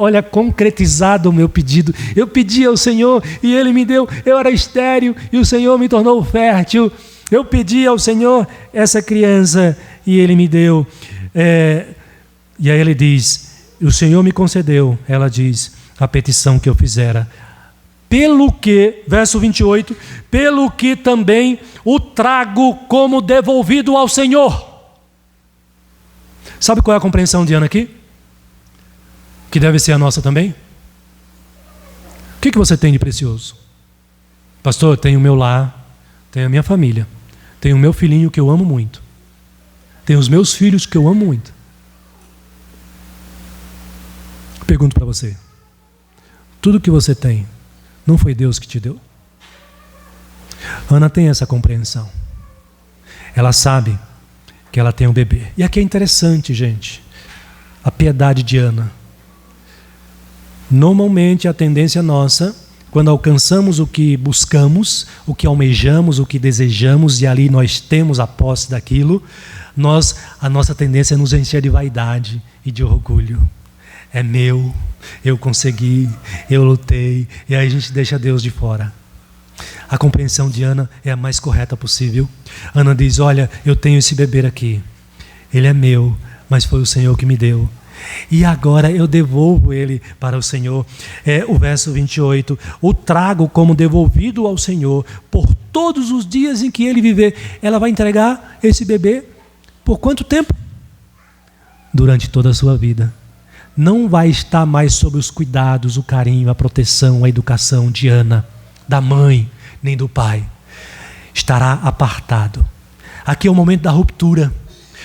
Olha, concretizado o meu pedido. Eu pedi ao Senhor e Ele me deu. Eu era estéril e o Senhor me tornou fértil. Eu pedi ao Senhor essa criança e Ele me deu. E aí ele diz, o Senhor me concedeu, ela diz, a petição que eu fizera. Pelo que, verso 28, pelo que também o trago como devolvido ao Senhor. Sabe qual é a compreensão de Ana aqui? Que deve ser a nossa também? O que você tem de precioso? Pastor, tenho o meu lar, tenho a minha família, tenho o meu filhinho que eu amo muito, tenho os meus filhos que eu amo muito. Pergunto para você, tudo que você tem, não foi Deus que te deu? Ana tem essa compreensão. Ela sabe que ela tem um bebê. E aqui é interessante, gente, a piedade de Ana. Normalmente a tendência nossa, quando alcançamos o que buscamos, o que almejamos, o que desejamos, e ali nós temos a posse daquilo, a nossa tendência é nos encher de vaidade e de orgulho. É meu, eu consegui, eu lutei, e aí a gente deixa Deus de fora. A compreensão de Ana é a mais correta possível. Ana diz, olha, eu tenho esse bebê aqui, ele é meu, mas foi o Senhor que me deu. E agora eu devolvo ele para o Senhor. O verso 28, o trago como devolvido ao Senhor por todos os dias em que ele viver. Ela vai entregar esse bebê por quanto tempo? Durante toda a sua vida. Não vai estar mais sob os cuidados, o carinho, a proteção, a educação de Ana, da mãe, nem do pai. Estará apartado. Aqui é o momento da ruptura.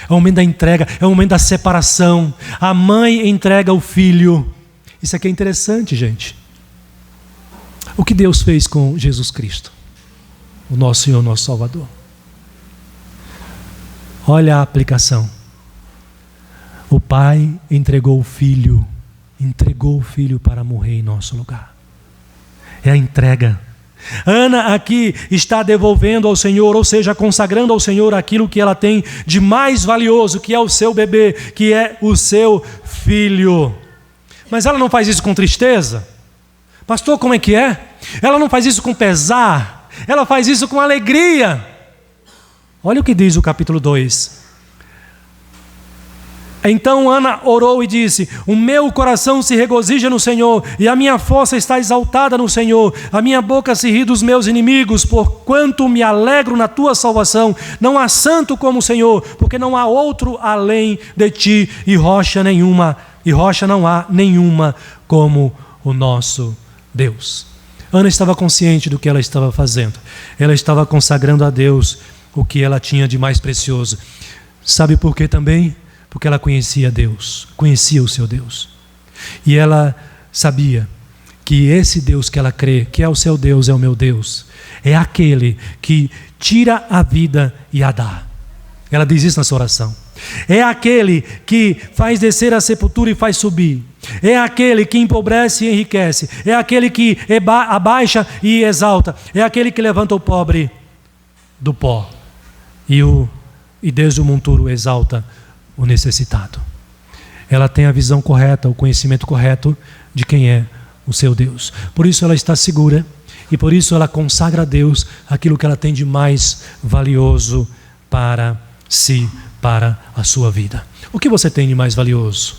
É o momento da entrega, é o momento da separação. A mãe entrega o filho. Isso aqui é interessante, gente. O que Deus fez com Jesus Cristo, o nosso Senhor, nosso Salvador. Olha a aplicação. O Pai entregou o Filho para morrer em nosso lugar. É a entrega. Ana aqui está devolvendo ao Senhor, ou seja, consagrando ao Senhor aquilo que ela tem de mais valioso, que é o seu bebê, que é o seu filho. Mas ela não faz isso com tristeza? Pastor, como é que é? Ela não faz isso com pesar, ela faz isso com alegria. Olha o que diz o capítulo 2. Então Ana orou e disse: o meu coração se regozija no Senhor, e a minha força está exaltada no Senhor. A minha boca se ri dos meus inimigos, porquanto me alegro na tua salvação. Não há santo como o Senhor, porque não há outro além de ti, e rocha não há nenhuma como o nosso Deus. Ana estava consciente do que ela estava fazendo. Ela estava consagrando a Deus o que ela tinha de mais precioso. Sabe por quê também? Porque ela conhecia Deus, conhecia o seu Deus. E ela sabia que esse Deus que ela crê, que é o seu Deus, é o meu Deus, é aquele que tira a vida e a dá. Ela diz isso na sua oração. É aquele que faz descer a sepultura e faz subir. É aquele que empobrece e enriquece. É aquele que abaixa e exalta. É aquele que levanta o pobre do pó e desde o monturo exalta o necessitado. Ela tem a visão correta, o conhecimento correto de quem é o seu Deus. Por isso ela está segura e por isso ela consagra a Deus aquilo que ela tem de mais valioso para si, para a sua vida. O que você tem de mais valioso?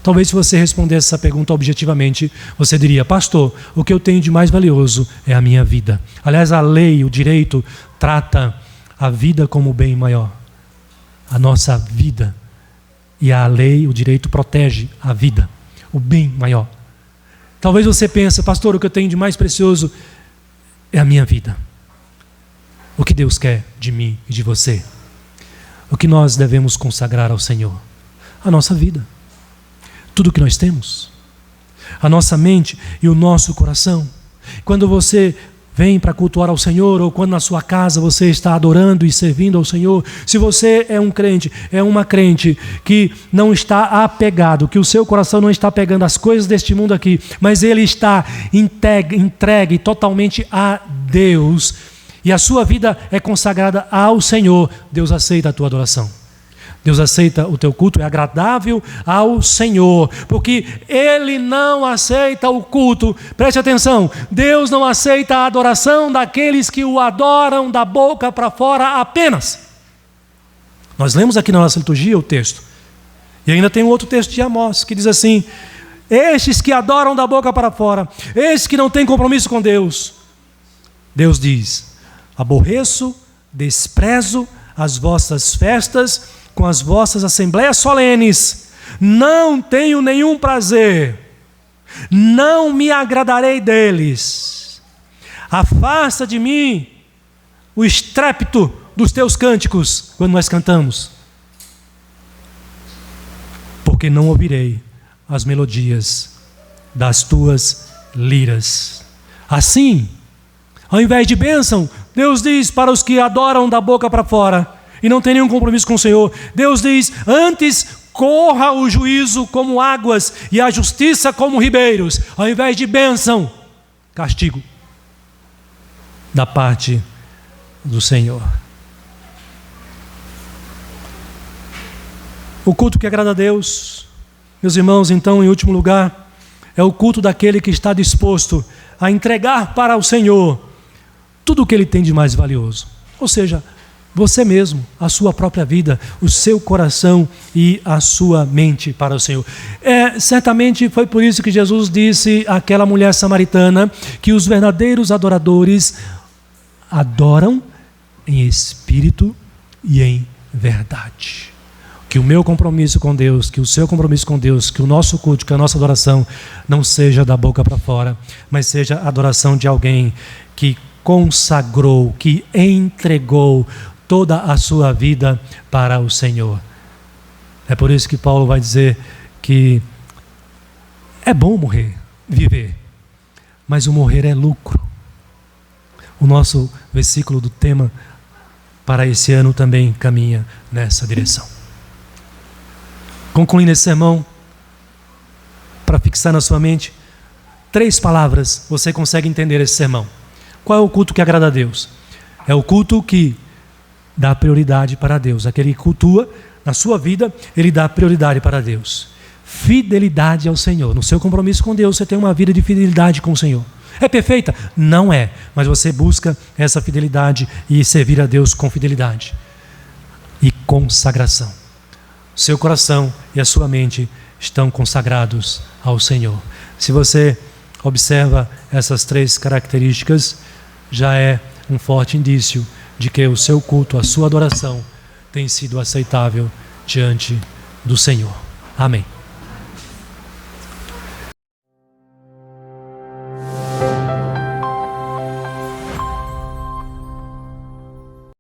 Talvez se você respondesse essa pergunta objetivamente, você diria: pastor, o que eu tenho de mais valioso é a minha vida. Aliás, a lei, o direito, trata a vida como o bem maior. A nossa vida. E a lei, o direito, protege a vida, o bem maior. Talvez você pense: pastor, o que eu tenho de mais precioso é a minha vida. O que Deus quer de mim e de você? O que nós devemos consagrar ao Senhor? A nossa vida. Tudo que nós temos. A nossa mente e o nosso coração. Quando você vem para cultuar ao Senhor, ou quando na sua casa você está adorando e servindo ao Senhor, se você é um crente, é uma crente que não está apegado, que o seu coração não está pegando as coisas deste mundo aqui, mas ele está entregue totalmente a Deus, e a sua vida é consagrada ao Senhor, Deus aceita a tua adoração. Deus aceita o teu culto, é agradável ao Senhor, porque Ele não aceita o culto. Preste atenção, Deus não aceita a adoração daqueles que o adoram da boca para fora apenas. Nós lemos aqui na nossa liturgia o texto, e ainda tem um outro texto de Amós, que diz assim: estes que adoram da boca para fora, estes que não têm compromisso com Deus. Deus diz: aborreço, desprezo as vossas festas, com as vossas assembleias solenes, não tenho nenhum prazer, não me agradarei deles. Afasta de mim o estrépito dos teus cânticos, quando nós cantamos, porque não ouvirei as melodias das tuas liras. Assim, ao invés de bênção, Deus diz para os que adoram da boca para fora e não tem nenhum compromisso com o Senhor, Deus diz: antes corra o juízo como águas e a justiça como ribeiros. Ao invés de bênção, castigo da parte do Senhor. O culto que agrada a Deus, meus irmãos, então, em último lugar, é o culto daquele que está disposto a entregar para o Senhor tudo o que ele tem de mais valioso. Ou seja, você mesmo, a sua própria vida, o seu coração e a sua mente para o Senhor. Certamente foi por isso que Jesus disse àquela mulher samaritana que os verdadeiros adoradores adoram em espírito e em verdade. Que o meu compromisso com Deus, que o seu compromisso com Deus, que o nosso culto, que a nossa adoração não seja da boca para fora, mas seja a adoração de alguém que consagrou, que entregou toda a sua vida para o Senhor. É por isso que Paulo vai dizer que é bom viver, mas o morrer é lucro. O nosso versículo do tema para esse ano também caminha nessa direção. Concluindo esse sermão, para fixar na sua mente, 3 palavras você consegue entender esse sermão. Qual é o culto que agrada a Deus? É o culto que dá prioridade para Deus. Aquele que cultua na sua vida, ele dá prioridade para Deus. Fidelidade ao Senhor. No seu compromisso com Deus, você tem uma vida de fidelidade com o Senhor. É perfeita? Não é. Mas você busca essa fidelidade e servir a Deus com fidelidade. E consagração. Seu coração e a sua mente estão consagrados ao Senhor. Se você observa essas 3 características, já é um forte indício de que o seu culto, a sua adoração tem sido aceitável diante do Senhor. Amém.